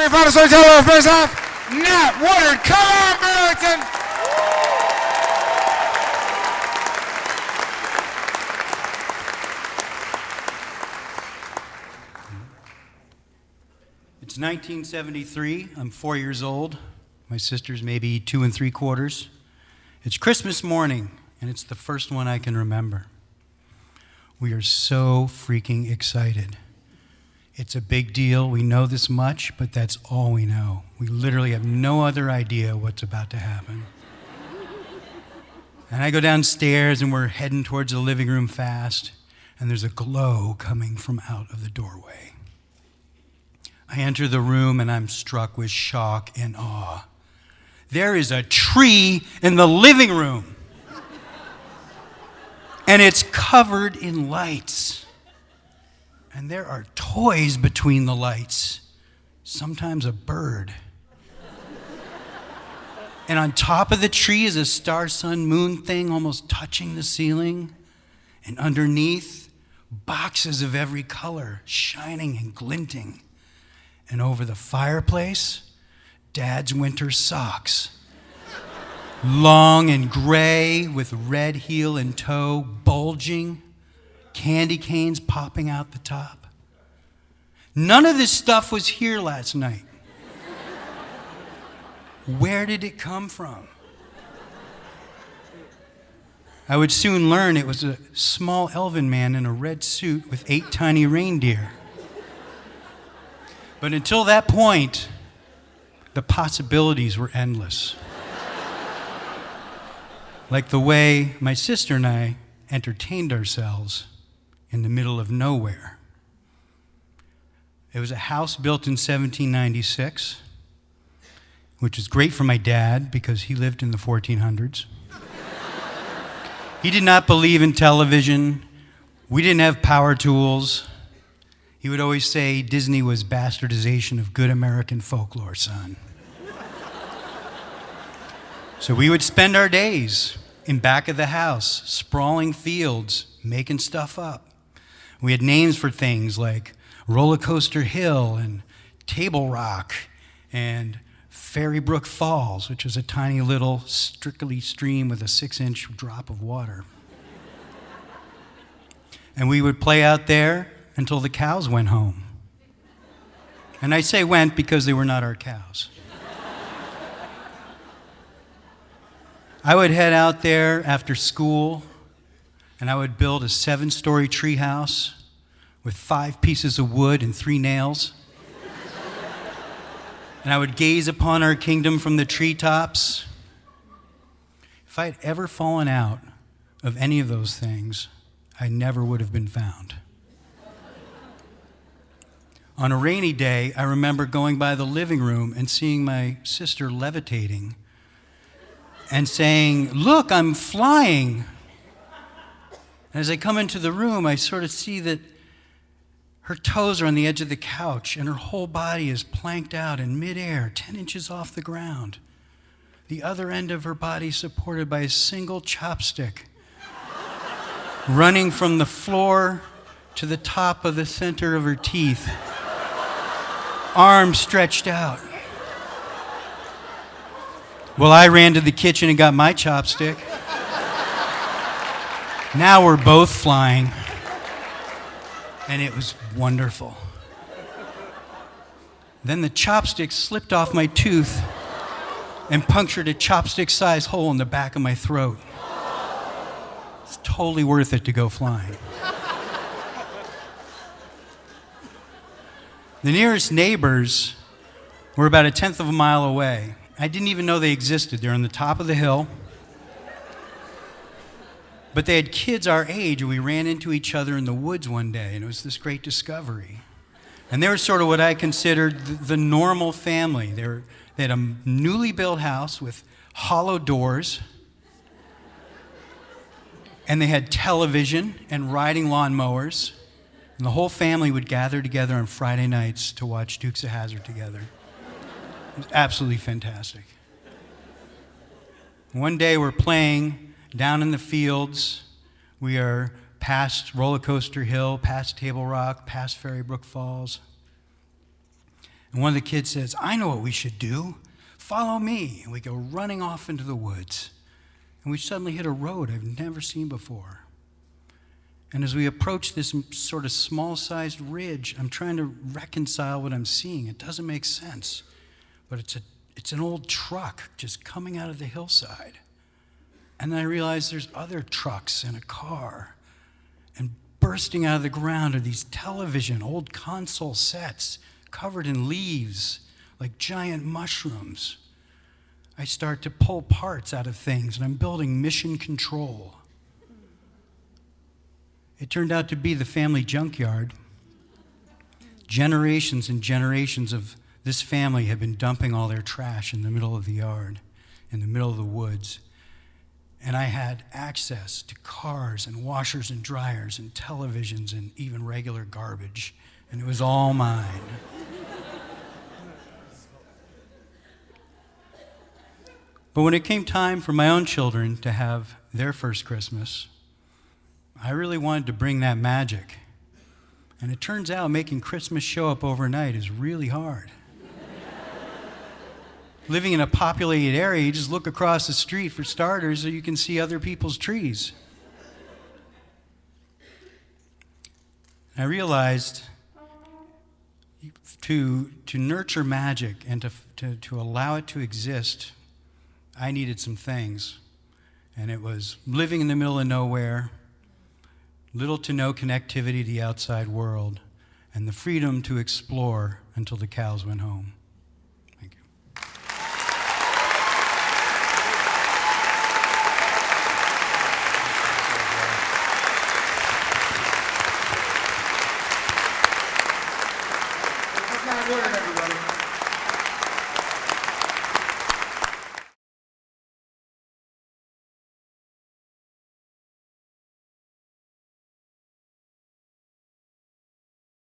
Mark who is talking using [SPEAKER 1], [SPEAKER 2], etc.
[SPEAKER 1] semifinal storyteller of the first half, Nat Woodard. Come on, Burlington!
[SPEAKER 2] It's 1973. I'm 4 years old. My sister's maybe 2 3/4. It's Christmas morning, and it's the first one I can remember. We are so freaking excited. It's a big deal. We know this much, but that's all we know. We literally have no other idea what's about to happen. And I go downstairs, and we're heading towards the living room fast, and there's a glow coming from out of the doorway. I enter the room, and I'm struck with shock and awe. There is a tree in the living room, and it's covered in lights. And there are toys between the lights, sometimes a bird. And on top of the tree is a star, sun, moon thing almost touching the ceiling. And underneath, boxes of every color, shining and glinting. And over the fireplace, Dad's winter socks. Long and gray with red heel and toe bulging. Candy canes popping out the top. None of this stuff was here last night. Where did it come from? I would soon learn it was a small elven man in a red suit with 8 tiny reindeer. But until that point, the possibilities were endless. Like the way my sister and I entertained ourselves in the middle of nowhere. It was a house built in 1796, which is great for my dad because he lived in the 1400s. He did not believe in television. We didn't have power tools. He would always say Disney was bastardization of good American folklore, son. So we would spend our days in back of the house, sprawling fields, making stuff up. We had names for things like Roller Coaster Hill and Table Rock and Fairy Brook Falls, which was a tiny little trickly stream with a 6-inch drop of water. And we would play out there until the cows went home. And I say went because they were not our cows. I would head out there after school, and I would build a 7-story treehouse with 5 pieces of wood and 3 nails. And I would gaze upon our kingdom from the treetops. If I had ever fallen out of any of those things, I never would have been found. On a rainy day, I remember going by the living room and seeing my sister levitating and saying, "Look, I'm flying." And as I come into the room, I sort of see that her toes are on the edge of the couch and her whole body is planked out in midair, 10 inches off the ground. The other end of her body supported by a single chopstick, running from the floor to the top of the center of her teeth, arms stretched out. Well, I ran to the kitchen and got my chopstick. Now we're both flying, and it was wonderful. Then the chopstick slipped off my tooth and punctured a chopstick-sized hole in the back of my throat. It's totally worth it to go flying. The nearest neighbors were about 1/10 of a mile away. I didn't even know they existed. They're on the top of the hill. But they had kids our age, and we ran into each other in the woods one day, and it was this great discovery. And they were sort of what I considered the normal family. They had a newly built house with hollow doors, and they had television and riding lawnmowers, and the whole family would gather together on Friday nights to watch Dukes of Hazzard together. It was absolutely fantastic. One day we're playing down in the fields. We are past Roller Coaster Hill, past Table Rock, past Fairy Brook Falls. And one of the kids says, I know what we should do. Follow me. And we go running off into the woods. And we suddenly hit a road I've never seen before. And as we approach this sort of small-sized ridge, I'm trying to reconcile what I'm seeing. It doesn't make sense. But it's an old truck just coming out of the hillside. And then I realize there's other trucks and a car. And bursting out of the ground are these television, old console sets covered in leaves like giant mushrooms. I start to pull parts out of things, and I'm building mission control. It turned out to be the family junkyard. Generations and generations of this family had been dumping all their trash in the middle of the yard, in the middle of the woods. And I had access to cars and washers and dryers and televisions and even regular garbage. And it was all mine. But when it came time for my own children to have their first Christmas, I really wanted to bring that magic. And it turns out making Christmas show up overnight is really hard. Living in a populated area, you just look across the street for starters so you can see other people's trees. I realized to nurture magic and to allow it to exist, I needed some things. And it was living in the middle of nowhere, little to no connectivity to the outside world, and the freedom to explore until the cows went home.